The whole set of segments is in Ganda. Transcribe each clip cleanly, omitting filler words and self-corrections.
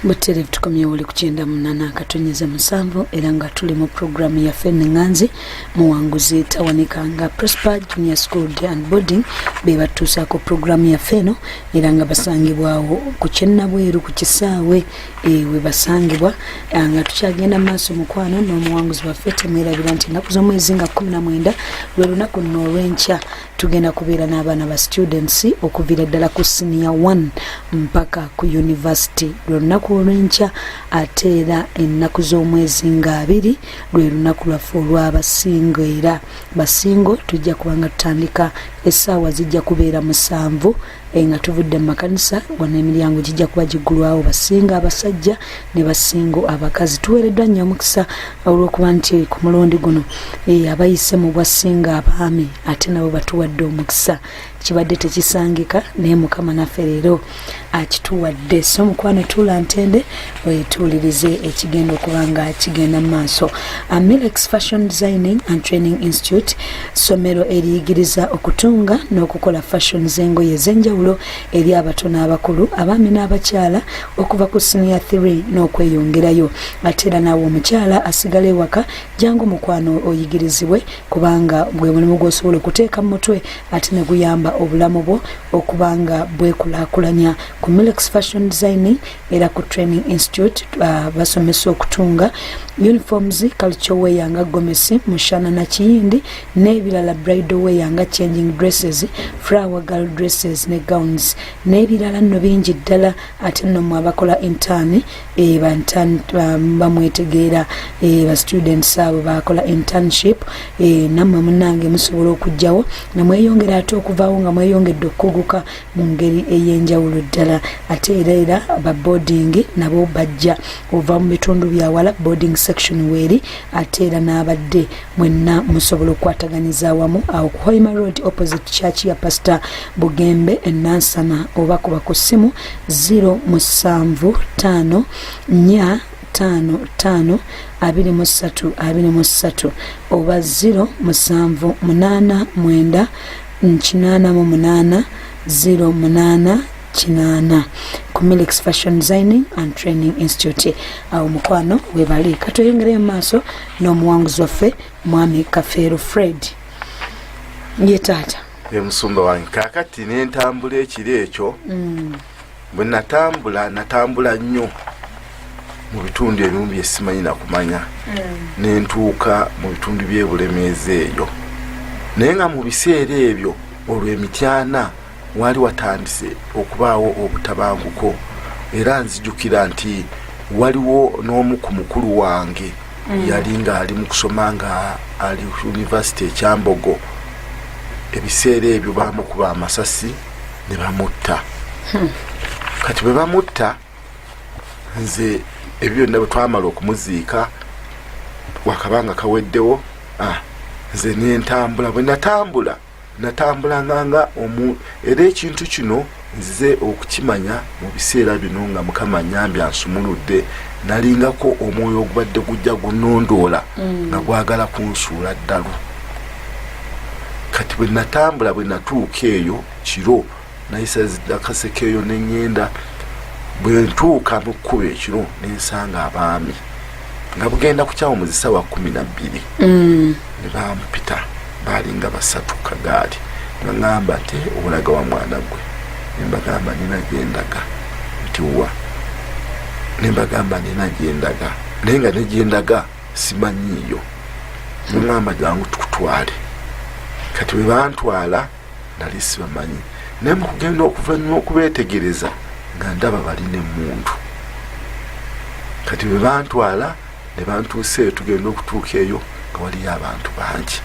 Buterevu tukomye wali kukyenda munana akatonyeza musanvu era nga tuli mu programu ya Fenenganzi muwanguzi tawanikanga Prosper Junior School Day and Boarding bebatuusaako programu ya Feno era nga basangibwawo ku Kyennabweru ku kisaawe we basangibwa nga tukyagenda maaso mukwano n'omuwanguzi waffe temwerabira nti ennaku z'omwezi nga 19 lwe lunaku nno olw'enkya tugenda kubeera n'abaana ba students okuviira ddala ku senior 1 mpaka ku university lwe lunaku olw'enkya ate era ennaku z'omwezi nga 2 lwe lunaku lwaffe olw'abasingo era basingo tujja kubanga tutandika essaawa zijja kubeera 7 nga tuvudde mu makanisa wano emiryango gijja kuba giggulwawo basinga abasajja ne basingo abakazi tuweereddwa nnyo omukisa olw'okuba nti ku mulundi guno abayise mu bwasinga abaami ate nabo batuwadde omukisa kibadde tekisangika naye mukama naffe leero akituwadde so mukwano tuula ntende wetuulirize ekigenda okuba nga kigenda mu maaso. Milex Fashion Designing and Training Institute somero eriyigiriza okutunga n'okukola fashion z'engoye ez'enjawulo eri abato n'abakulu abaami n'abakyala okuva ku senior 3 n'okweyongerayo ate era naawe omukyala asigala ewaka jangu mukwano oyigirizibwe kubanga bwe mulimu gw'osobola okuteeka mu mutwe ate ne guyamba obulamu bwo okubanga bwekulaakulanya ku Milex Fashion Designing era ku Training Institute basomesa okutunga uniforms culture wear nga gomesi mushana na kiyindi n'ebirala bridal wear nga changing dresses flower girl dresses ne gowns n'ebirala nno bingi ddala ate nno mwabakola intern bamwetegeera ba students abo bakola internship nammwe munnange musobola okujjawo namweyongera ate okuvaawo nga mweyongedde okuguka mu ngeri ey'enjawulo ddala ate era ba boarding nabo bajja ova mu bitundu byawala boarding section weeri ate era n'abadde mwenna musobola okukwataganiza awamu awo ku Hoima Road opposite church ya Pastor Bugembe enansana oba kuba ku ssimu 075 55 23 oba 078 08 ku Milex Fashion Designing and Training Institute awo mukwano webali katoyengere mu maaso n'omuwanguzi waffe mwami Kafeero Fred ye taata musumba wange kakati n'entambula ekiro ekyo bwe natambula nnyo mu bitundu ebimu bye simanyi nakumanya n'entuuka mu bitundu by'ebulemeezi eyo naye nga mu biseera ebyo olw'emityana wali watandise okubaawo obutabanguko era nzijukira nti waliwo n'omu ku mukulu wange yali nga ali mu kusoma nga ali university ekyambogo ebiseera ebyo baamukuba amasasi ne bamutta kati bwe bamutta nze ebyo byonna bwe twamala okumuziika wakabanga kaweddewo nze nentambula bwe natambulanga era ekintu kino nzize okukimanya mu biseera bino nga mukama nyambye ansumuludde nalingako omwoyo ogubadde gujja gunondoola nga gwagala kunsuula ddalu kati bwe natambula bwe natuuka eyo kiro nayisa akaseke eyo neŋŋenda bwe ntuuka mu kkubo ekiro nensanga abaami nga bugenda kukyawo mu zisawa 12 ne bampita balinga basatu kagaali ngamba nti obulaga wa mwana gwe nembagamba nina gyendaga nti wa nembagamba nina gyendaga naye nga negyendaga simanyiiyo ngamba jangu tukutwale kati bwe bantwala nali sibamanyi naye mukugenda okuvannyuma okubeetegereza nga ndaba balina emmundu kati bwe bantwala ne bantuuseeyo tugenda okutuuka eyo nga waliyo abantu bangi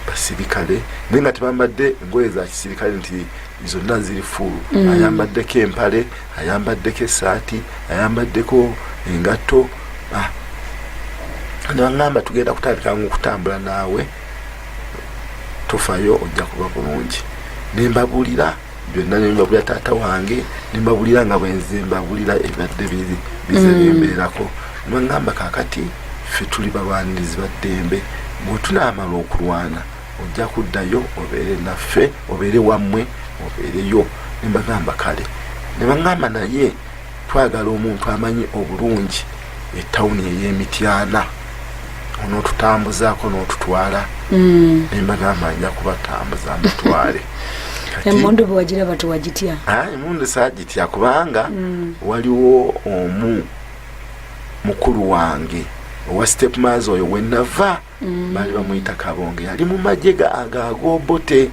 basirikale naye nga tebambadde engoye za kisirikale nti zonna ziri fulu ayambaddeko empale ayambaddeko essaati ayambaddeko engatto nebaŋŋamba tugenda kutandikanga okutambula naawe tofayo ojja kuba bulungi nembabulira byonna nembabulira taata wange nembabulira nga bwenze mbabulira ebadde bizebembeerako nebaŋŋamba kakati ffe tuli balwanirizi baddembe bwetunaamala okulwana ojja kuddayo obeere naffe obeere wammwe obeereyo nembagamba kale nebaŋŋamba naye twagala omuntu amanyi obulungi etawuni ey'Emityana onootutambuzaako n'otutwala nemba namanya kubatambuza mutwale. Emundu bwe wagiraba tewagitya? Emundu saagitya kubanga waliwo omu mukulu wange owa stepmother oyo wenava baali bamuyita Kabonge, yali mu magye ag'Obote,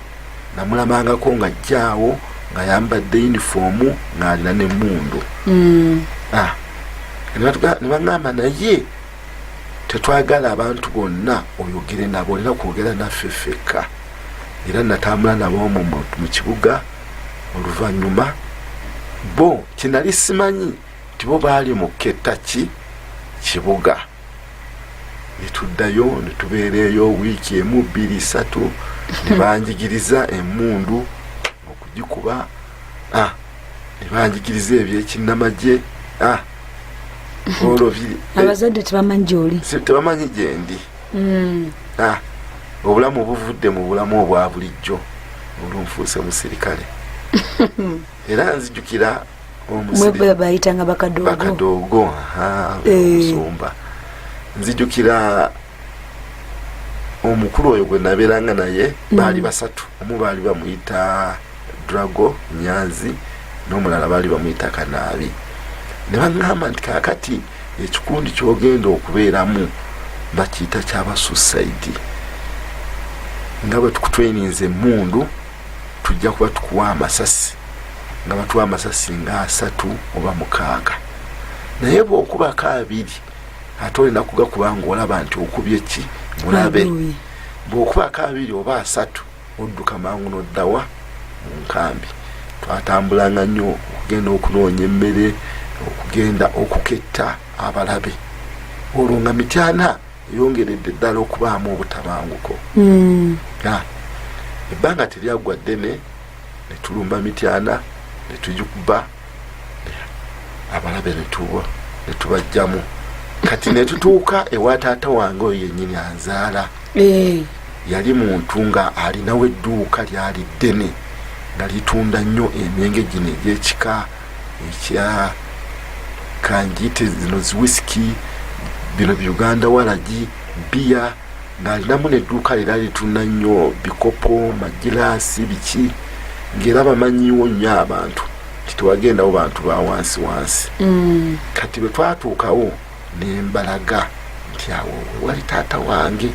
namulamangako nga ajjaawo nga yambadde yunifoomu ng'alina n'emmundu. Ne baŋŋamba naye tetwagala abantu bonna oyogere nabo, olina kwogera naffe ffekka. Era natambula nabo mu kibuga. Oluvannyuma bo kinali simanyi nti bo baali mu Kettaki kibuga. Netuddayo netubeereeyo wiiki emu 2 3 ne banjigiriza emmundu okugikuba. Ne banjigiriza ebyekinnamagye. Abazadde tebamanyi gy'oli? Tebamanyi gye ndi. Obulamu buvudde mu bulamu obwa bulijjo olunfuuse musirikale. Era nzijukira omusirikale bayitanga bakadoogo omusumba. Nzijukira omukulu oyo gwe nabeeranga naye baali 3. Omu baali bamuyita Drago Nyanzi n'omulala baali bamuyita Kanaabi. Ne baŋŋamba nti kaakati ekikundi ky'ogenda okubeeramu bakiyita kyaba suicide. Nga bwe tukutweninze emmundu tujja kuba tukuwa amasasi, nga batuwa amasasi nga 3 oba 6. Naye bw'okubako 2 ate olina kugakuba ng'olaba nti okubye ki mulabe. Bw'okubako 2 oba 3 odduka mangu n'oddawa mu nkambi. Twatambulanga nnyo okugenda okunoonya emmere, okugenda okuketta abalabe. Olwo nga Mityana yongeredde ddala okubaamu obutabanguko. Ebbanga teryaggwa ddene ne tulumba Mityana ne tugikuba abalabe ne tubajjamu. Kati ne tutuuka ewa taata wange oyo yennyini anzaala. Yali muntu nga alinawo edduuka lyali ddene nga litunda nnyo emyenge gino egy'ekika ekya kanjite zino ziwisiki bino Uganda walagi bia, ng'alinamu n'edduuka lera litunda nnyo bikopo magiraasi biki, ng'era bamanyiwo nnyo abantu titwagendawo bantu ba wansi. Kati bwe twatuukawo ne mbalaga nti awo wali taata wange.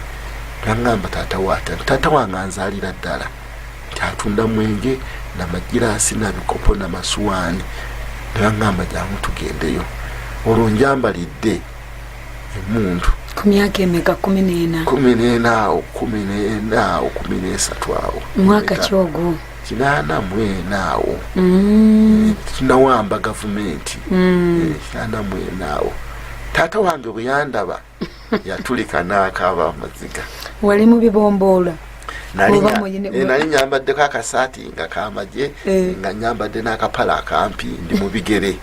Naŋŋamba taata wange anzaalira ddala nti atunda mwenge n'amagiraasi n'abikopo n'amasuwaani. Ne baŋŋamba jangu tugendeyo. Olwo njambalidde emmundu. Ku myaka emeka? 14? 14 awo 13 awo. Mwaka ki ogwo? 84 awo. Tunawamba gavumenti. 84 awo. Taata wange bwe yandaba yatulika n'akaaba amaziga. Wali mu bibomboola? Nali nyambaddeko akasaati nga kamagye nga nyambadde n'akapala akampi ndi mu bigere.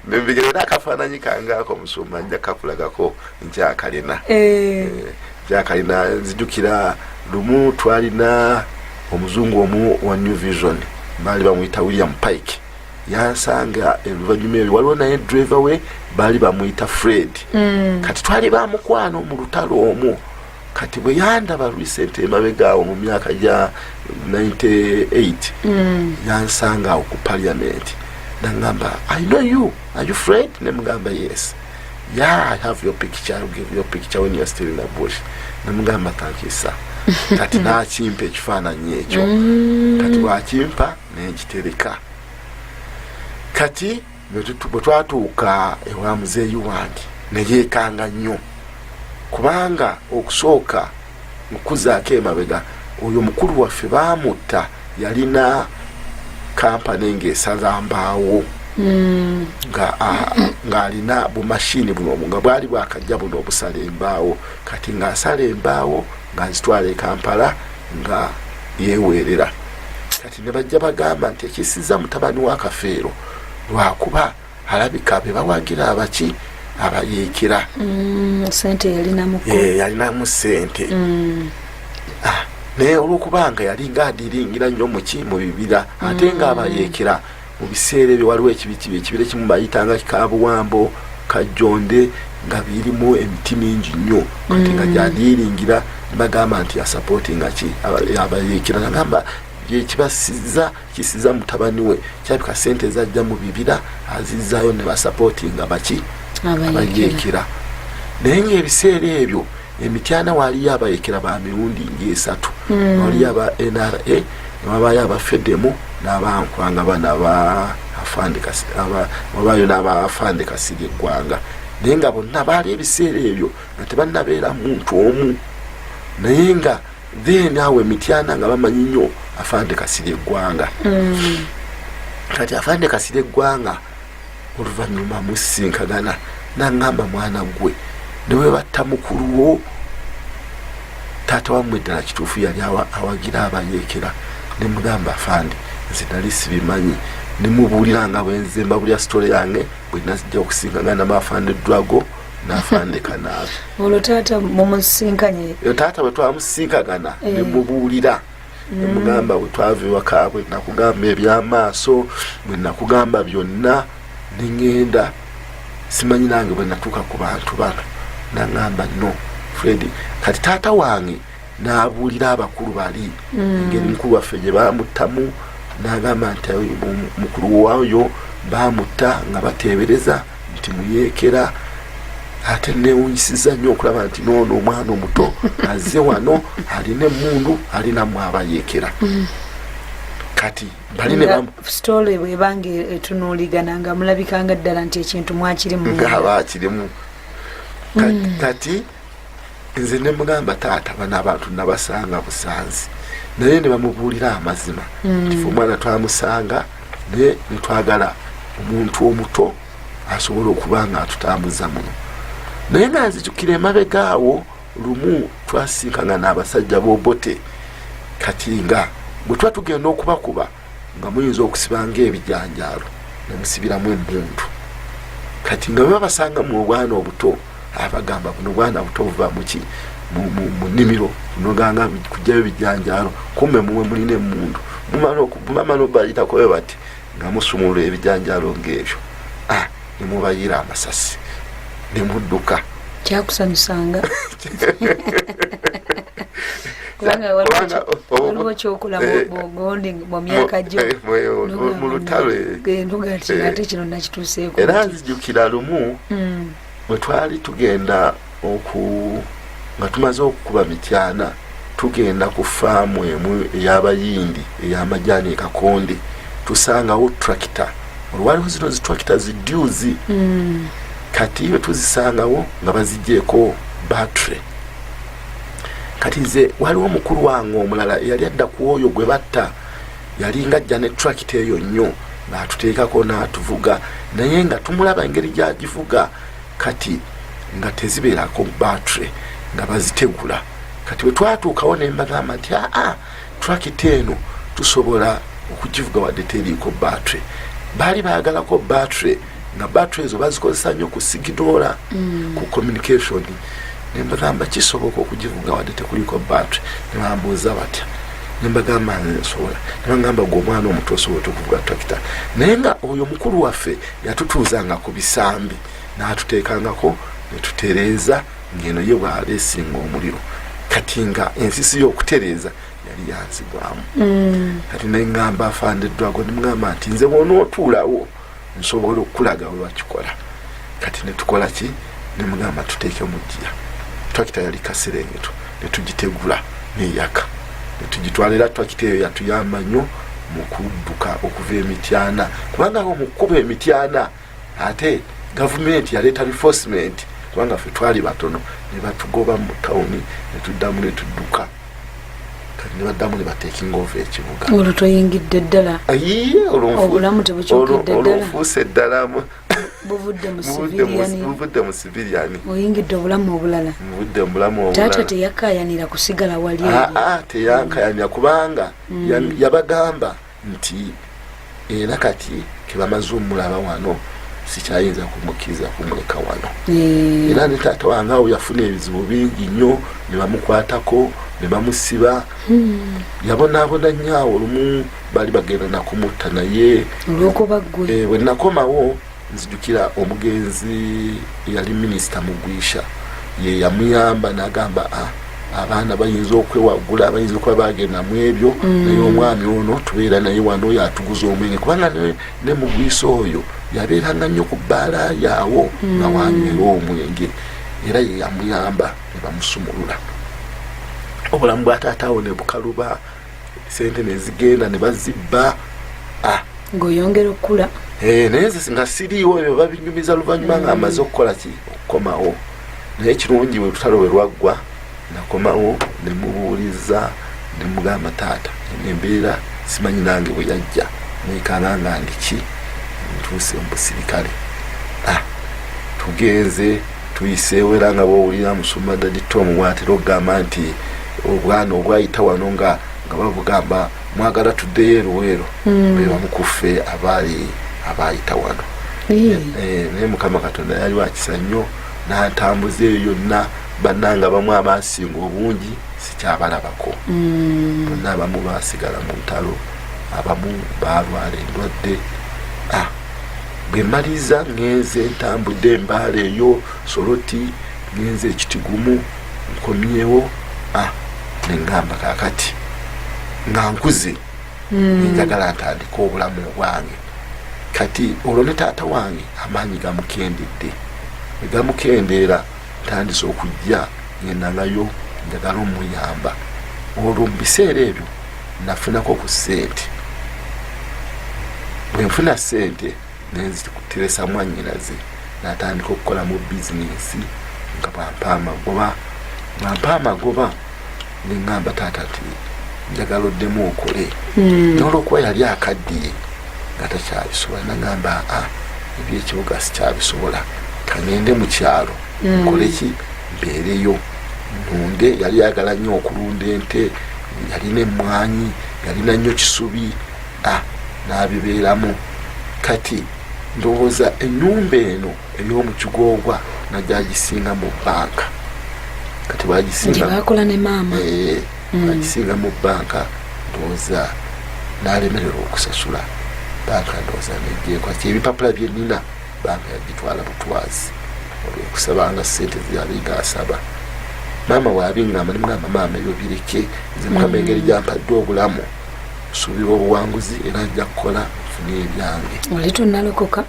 Nebigere n'akafaananyi kangaako musumba nja kakulagako njakalina. Njakalina nzijukira lumu twalina omuzungu omu wa New Vision baali bamuyita William Pike. Yansanga oluvannyuma ebyo waliwo naye driver we baali bamuyita Fred. Kati twali bamukwano mu lutalo omwo. Kati bwe yandaba recent emabegaawo mu myaka gya 98 yansanga awo ku parliament. Nangamba, I know you. Are you Fred? Namugamba, yes. Yeah, I have your picture. I'll give you your picture when you're still in the bush. Namugamba, thank you, sir. Kati n'akimpa ekifaananyi ekyo. Kati bw'akimpa n'ekitereka. Kati bwe twatuuka ewa muzeeyi wange ne yeekanga nnyo. Kubanga okusooka okuzaako emabega oyo mukulu waffe baamutta yalina kampani ng'esala mbaawo ng'alina bumashini buno nga bwali bwakajja buno obusala embaawo. Kati ng'asala embaawo ng'azitwala e Kampala nga yeeweerera. Kati ne bajja bagamba nti ekisiza mutabani wa Kafeero lwakuba alabika be bawagira abaki abayeekera. Sente yalinamu ssente. Naye olw'okubanga yali ng'adiringira nnyo mu bibira ate ng'abayeekera mu biseera ebyo waliwo ekibira ekimu bayitanga kikabuwambo kajjonde nga birimu emiti mingi nnyo kati nga gyadiiringira bagamba nti asupportinga ki abayeekera nagamba kisiza mutabani we kyabika sente zajja mu bibira azizaayo ne basupportinga baki abayeekera naye ngaebiseera ebyo emityana waliyo abayeekera ba mirundi ng'esatu waliyo aba NRA wabayo abafedemu n'abankwanga bana wabayo n'abafande kasiri eggwanga naye nga bonna baali ebiseera ebyo nga tebannabeera muntu omu naye nga then awo emityana nga bamanyi nnyo afande kasiri eggwanga kati afande kasiri eggwanga oluvannyuma musinkagana naŋŋamba mwana gwe newe batta mukuluwo taata wammwe ddala kituufu yali awagira abayeekera nemugamba afande nze nali sibimanyi nemubuulira nga bwenze mbabulya sitole yange bwe nazijja okusinkagana maafande Dwago n'afande Kanaabi olwo taata mumusinkanye taata bwe twamusinkagana nemubuulira nemugamba bwe twava ewaka bwe nakugamba ebyamaaso bwe nakugamba byonna neŋŋenda simanyi nange bwe natuuka ku bantu bano naŋŋamba no Fred kati taata wange n'abuulira abakulu bali engeri mukulu waffe gye baamuttamu n'agamba nti mukulu waayo baamutta nga bateebereza nti muyeekera ate newunyisiza nnyo okulaba nti noono omwana omuto azze wano alina emmundu alinamu abayeekera kati sitole bwebanga etunuuligana nga mulabikanga ddala nti ekintu mwakirimu ngaabakirimu kati nze nemugamba taata bano abantu nabasanga busanzi naye ne bamubuulira amazima tife omwana twamusanga naye netwagala omuntu omuto asobola okuba nga atutambuza muno naye nga nzijukira emabegaawo lumu twasinkanga n'abasajja b'obote kati nga bwe tuba tugenda okubakuba nga muyinza okusibanga ebijanjaalo nemusibiramu emmundu kati nga bwe babasanga mu obwana obuto abagamba buno obwana buto buva muki mu nnimiro bunoganga kujjayo ebijanjaalo kumbe muwe mulina emmundu mumamala obayitako bwe bati nga musumulula ebijanjaalo ng'ebyo nemubayira amasasi nemudduka kyakusanyusanga kubanga waliwo kyokola mugondi mu myaka gyo mu lutalo nduga ati ate kino nakituuseeko era nzijukira lumu bwe twali tugenda nga tumaze okukuba mityana tugenda ku faamu emu ey'abayindi ey'amajaani ekakonde tusangawo tractor olwaliwo zino zitractor zidyuzi kati bwe tuzisangawo nga bazigjeeko battery kati nze waliwo mukulu wange omulala eyali adda ku oyo gwe batta yali nga ajja ne tractor eyo nnyo n'atuteekako n'atuvuga naye nga tumulaba engeri gyagivuga kati nga tezibeerako battery nga bazitegula kati bwe twatuukawo ne mbagamba nti tractor eno tusobola okugivuga wadde teriiko battery baali bayagalako battery nga battery ezo bazikozesa nnyo ku siginoola ku communication nembagamba kisoboka okugivuga wadde tekuliko battery nebambuuza batya nembagamba nsobola nebagamba gw'omwana omuto osobola okuvuga tractor naye nga oyo mukulu waffe yatutuuzanga ku bisambi n'atuteekangako netutereeza ngeno ye bwaleesinga omuliro kati nga ensisi y'okutereeza yali yanzigwamu kati neŋŋamba afande Dwago nemugamba nti nze bw'onootuulawo nsobola okulaga we bakikola kati netukola ki nemugamba tuteeke mujjira tractor yali kaserengeto netugitegula neyaka netugitwalira tractor eyo yatuyamba nnyo mu kudduka okuva emityana kubanga mu kkuba emityana ate gavumenti yaleeta reinforcement kubanga ffe twali batono ne batugoba mu tawuni netuddamu netudduka kati ne baddamu ne bateekinga ova ekibuga olwo toyingidde ddala obulamu tebukyukidde ddala olwofuuse ddala buvudde mu civilian oyingidde obulamu obulala buvudde mu bulamu obulala taata teyakayanira kusigala wali teyankayanira kubanga yabagamba nti era kati kebamaze omulaba wano sikyayinza kumukkiriza kumuleka wano. Era ne taata wange awo yafuna ebizibu bingi nnyo, ne bamukwatako ne bamusiba. Yabonaabona nnyo awo olumu bali bagenda nakumutta naye olw'okuba ggwe. Bwe nakomawo nzijukira omugenzi yali minisita Mugwisha ye yamuyamba n'agamba abaana bayinza okwewaggula, bayinza okuba bagenda mu ebyo, naye omwami ono tubeera naye wano yatuguza omwenge, kubanga ne Mugwisha oyo yabeeranga nnyo ku bbaala yaawo nga wanywera omwenge, era ye yamuyamba ne bamusumulula. Obulamu bwa taataawo ne bukaluba, sente ne zigenda ne bazibba. Ng'oyongera okula. Naye nga siriiwo ebyo babinyumiza luvannyuma nga amaze okukola ki okukomawo. Naye kirungi bwe lutalo bwe lwaggwa nakomawo ne mubuuliza ne mugamba taata embeera simanyi nange bwe yajja nekanga nga ndiki ntuuse mu busirikale. Tugenze tuyiseewo era nga bwowulira musumba Daddy Tom bw'atera okugamba nti obwana obwayita wano nga babugamba mwagala tuddeyo eruweero be bamukuffe abaayita wano. Naye Mukama Katonda yali wakisa nnyo n'antambuza eyo yonna. Bannanga abamu abasinga obungi sikyabalabako. Bonna abamu baasigala mu ntalo, abamu baalwala endwadde. Bwe mmaliza ngenze ntambudde embaala eyo Soroti, ngenze Ekitigumu, nkomyewo. Ne ngamba kaakati nga nkuze njagala ntandika obulamu bwange. Kati olwo ne taata wange amaanyi gamukendedde, bwe gamukendeera ntandise okujja ngendangayo njagala omuyamba. Olwo mu biseera ebyo nafunako ku ssente. Bwe nfuna ssente nenziteresa mwannyinaze n'atandika okukola mu bizinensi nga bwampa amagoba ne ngamba taata ti njagala oddemu okole. N'olwokuba yali akaddiye nga takyabisobola nagamba ebyekibuga sikyabisobola, kangende mu kyalo nkole ki mbeereyo ntunde. Yali yagala nnyo okulunda ente, yalina emmwanyi, yalina nnyo kisubi, n'abibeeramu. Kati ndowooza ennyumba eno ey'omu Kigoogwa nagyagisinga mu bbanka. Kati bakola ne maama bagisinga mu bbanka, ndowooza n'alemererwa okusasula bbanka, ndowooza nejjeeko kati ebipapula bye nnina bbanka yagitwala butwazi olw'okusabanga ssente zyalinga asaba. Maama bw'abiŋŋamba ne mugamba maama ebyo bireke, nze Mukama engeri gyampadde obulamu suubira obuwanguzi era nja kukola nfune ebyange. Oli tonnalokoka?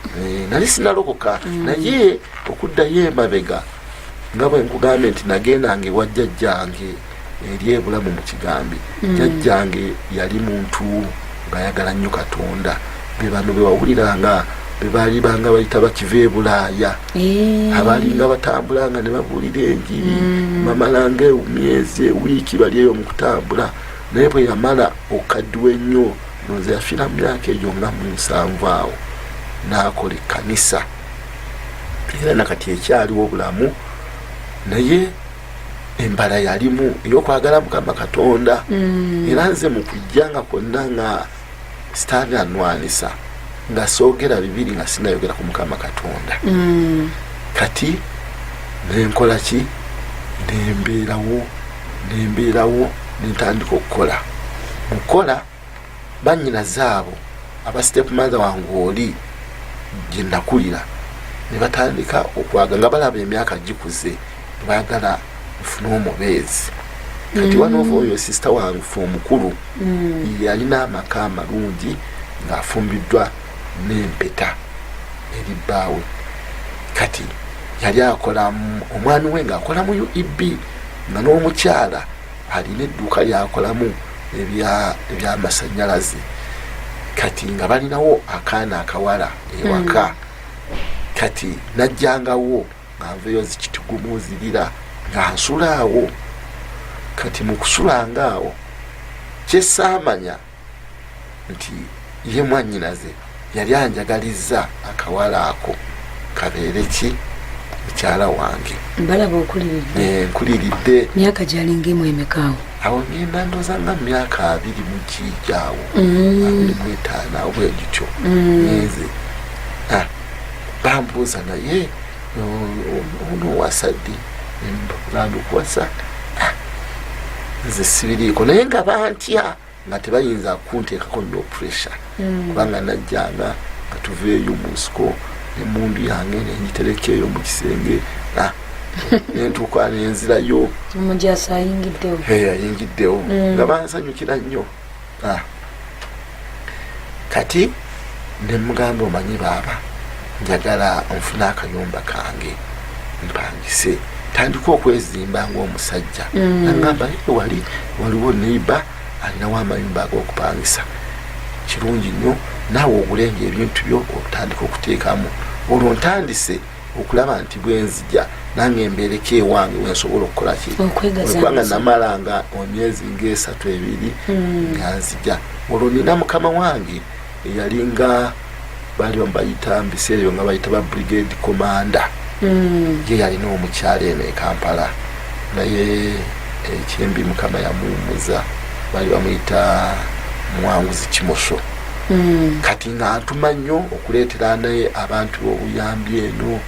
Nali sinalokoka, naye okuddayo emabega nga bwe nkugambye nti nagendanga ewa jjajjange eri ebulamu mu Kigambi. Jjajjange yali muntu ng'ayagala nnyo Katonda. Be bano be wawuliranga be baali banga bayita bakiva e Bulaaya, abaalinga batambulanga ne babuulira enjiri. Bamalanga emyezi ewiiki bali eyo mu kutambula. Naye bwe yamala okaddiwa ennyo, nze yafiira mu myaka egyo nga mu 7 awo, n'akola ekkanisa. Era nakati ekyaliwo obulamu, naye embala yalimu ey'okwagala Mukama Katonda. Era nze mu kujja nga kwonna nga sitaani anwanisa nga soogera bibiri nga sinayogera ku Mukama Katonda. Kati nenkola ki? Nembeerawo nentandika okukola. Mukola bannyinaze abo aba step mother wange oli gye nakulira ne batandika okwaga nga balaba emyaka gikuze, baagala nfune omubeezi. Kati wanova oyo sisita wange fe omukulu yalina amaka amalungi ng'afumbiddwa n'empeta eri bbaawe. Kati yali akola omwami we ng'akola mu UEB nga n'omukyala alina edduuka lyakolamu ebyamasannyalaze. Kati nga balinawo akaana akawala ewaka. Kati najjangawo nga nveeyo zikitigumu zirira nga nsulaawo. Kati mu kusulanga awo kyesaamanya nti ye mwannyinaze yali anjagalizza akawala ako kabeere ki mukyala wange. Balaba okuliridde. Nkuliridde. Myaka gyalinga emu emekaawo? Awo ngenda ndooza nga myaka 20 awo, 25 awo bwe gityo. Ngenze bambuuza naye ono wasaddi nembagamba okuwasa nze sibiriiko naye nga bantya nga tebayinza kunteekako no pressure kubanga najjanga nga tuveeyo mu nsiko nemundu yange nenyitereka eyo mu kisenge nentuuka nenzirayo omujasa ayingiddewo ayingiddewo nga bansanyukira nnyo kati nemugamba omanyi baaba njagala nfuna akayumba kange mpangise tandika okwezimba ngaomusajja nagamba waliwo neiba alinawo amayumba ag'okupangisa kirungi nnyo naawe ogulenga ebintu byo otandika okuteekamu olwo ntandise okulaba nti bwenzija nange embeereko ewange wensobola okukolaki kubanga namalanga emyezi ng'esatu ebiri nga nzija olwo nina mukama wange eyalinga baali bamubayita mbiseera ebyo nga bayita ba brigade commander ye yalina omukyalo eno e Kampala naye ekyembi mukama yamuwumuza baali bamuyita muwanguzi Kimoso kati nga ntuma nnyo okuleetera naye abantu obuyambi eno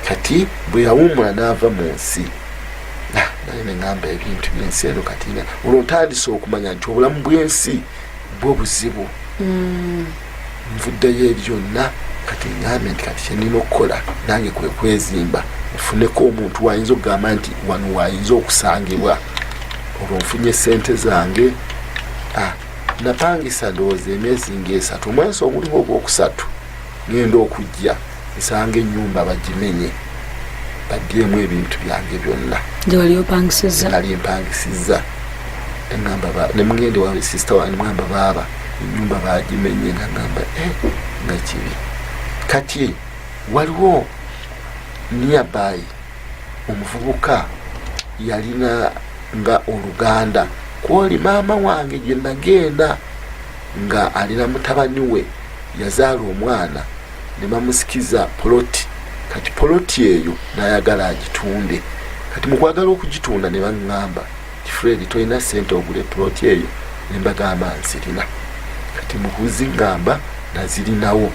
kati bwe yawummula n'ava mu nsi naye neŋŋamba ebintu by'ensi eno kati olwo ntandise okumanya nti obulamu bw'ensi bwo buzibu nvuddeyo ebyonna kati ngambe nti kati kyenina okukola nange kwe kwezimba nfuneko omuntu wayinza okugamba nti wano wayinza okusangibwa olwo nfunye sente zange napangisa ndowooza emyezi ng'esatu omwezi ogulimu ogwokusatu ngenda okujja nsanga ennyumba bagimenye baddyemu ebintu byange byonna wali opangisizza nali mpangisizza nemugende wawe sisita wange mwamba baaba ennyumba bagimenye nagamba nga kibi kati waliwo nearby omuvubuka yalina nga oluganda kwoli maama wange gye nagenda nga alina mutabani we yazaala omwana ne bamusikiza poloti kati poloti eyo nayagala agitunde kati mukwagala okugitunda ne baŋŋamba ti Fred tolina sente ogule poloti eyo ne mbagamba nzirina kati mukuzi ŋŋamba nazirinawo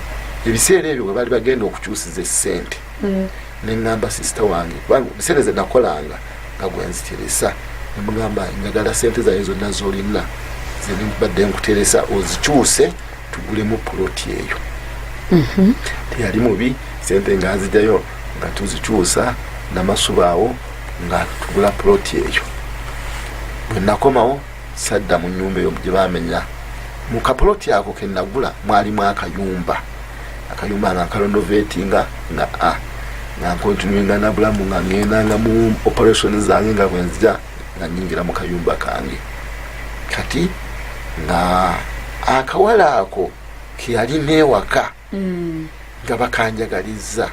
ebiseera ebyo bwe baali bagenda okukyusiza esente ne ŋŋamba sisita wange kubanga ebiseera ze nakolanga nga gwenziteresa nemugamba njagala sente zayo zonna zolina zenibadde nkuteresa ozikyuse tugulemu poloti eyo teyali mubi sente nga nzijayo nga tuzikyusa namasubaawo nga tugula poloti eyo bwe nakomawo sadda mu nnyumba eyo gye bamenya mu kapoloti ako ke nagula mwalimu akayumba nga nkalondovetinga nga nkontinuinga na bulamu nga ngendanga mu operation zange nga bwenzija nga nyingira mu kayumba kange kati nga akawala ako keyali neewaka nga bakanjagalizza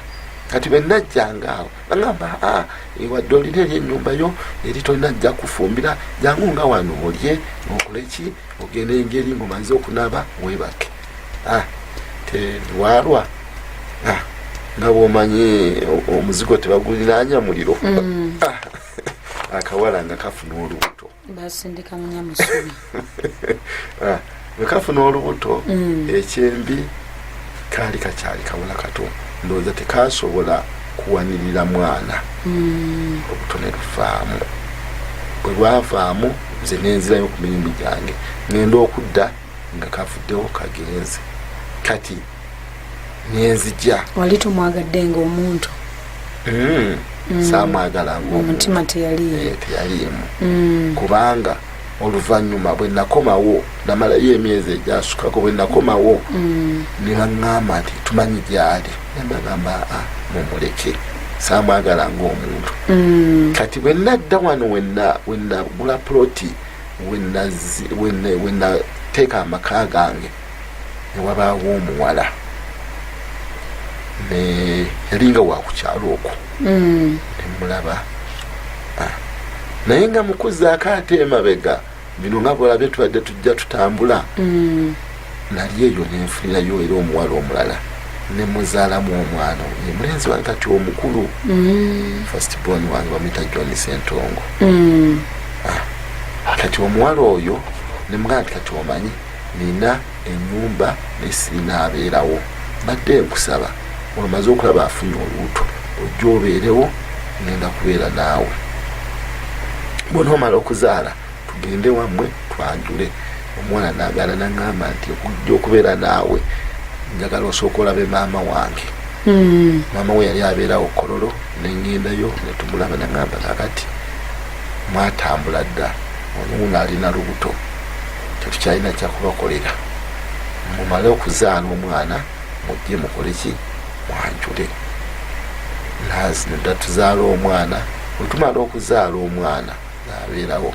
kati bennajjanga awo nagamba wadde olina eri ennyumba yo eri tolina jja kufumbira jangu nga wano olye okoleki ogenda engeri ngaomanze okunaba weebake tewalwa nga bwomanyi omuzigo tebaguliranya muliro akawala nga kafuna olubuto basindika munyamusubi nga kafuna olubuto ekyembi kaali kakyali kawala kato ndowooza tekasobola kuwanirira mwana obuto ne luvaamu bwe lwavaamu nze nenzirayo ku mirimu gyange ngenda okudda nga kavuddewo kagenze kati nenzija wali tumwagadde nga omuntu saamwagala omutima teyaliimu kubanga oluvannyuma bwe nakomawo namalayo emyezi egyasukako bwe nakomawo ne baŋŋamba nti tumanyi gyali nembagamba mumuleke saamwagala ngaomuntu kati bwe nadda wano wenagula poloti wenateeka amaka gange newabaawo omuwala yalinga wakukyalo okwo nemulaba naye nga mukuzaako ate emabega bino nga bwolabye tubadde tujja tutambula nali eyo nenfunirayo era omuwala omulala nemuzaalamu omwana ye mulenzi wange kati omukulu first born wange bamuyita John Sentongo kati omuwala oyo nemugamba nti kati omanyi nina ennyumba nesirina abeerawo badde nkusaba olamaze okulaba afunye olubuto ojja obeerewo ngenda kubeera naawe bw'onoomala okuzaala tugende wammwe twanjule. Omwana naagala naŋŋamba nti okujja okubeera naawe njagala osooka olabe maama wange. Maama we yali abeerawo Kololo nengendayo netumulaba naŋŋamba kakati mwatambula dda onuuno alina lubuto tetukyalina kyakubakolera mumale okuzaala omwana mujje mukoleki mwanjule. Nazi nedda tuzaala omwana wetumala okuzaala omwana naabeerawo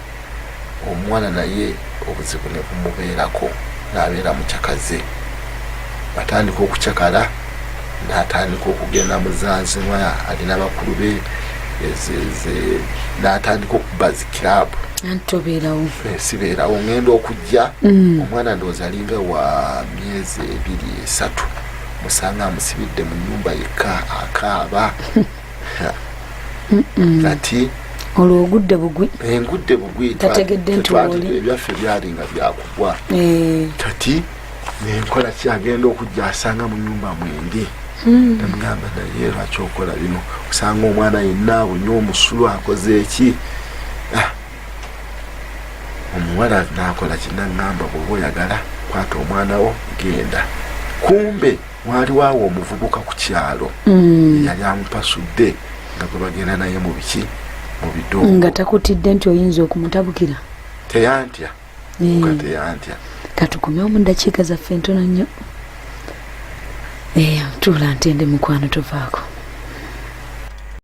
omwana naye obuzibu ne bumubeerako n'abeera mukyakaze batandika okukyakala n'atandika okugenda muzanzima alina bakulu be n'atandika okuba zikirabu antobeerawo sibeerawo ngenda okujja omwana ndowooza alinga wa myezi 2-3 musanga amusibidde mu nnyumba yekka akaaba kati olwo ogudde bugwi engudde bugwi tategedde nti oli ebyaffe byalinga byakugwa kati nenkola kyagenda okujja asanga mu nnyumba mwenge namugamba naye lwaki okola bino osanga omwana yenna abunye omusulu akoze eki omuwala nakola kinaŋŋamba bw'oba oyagala kwata omwana wo genda. Kumbe waliwo awo omuvubuka ku kyalo yali amupasudde nga gwe bagenda naye mu biki mu bidongo nga takutidde nti oyinza okumutabukira. Teyantya teyantya. Katukomyewo mu ddakiika zaffe ntono nnyo. Tuula ntende mukwano tovaako.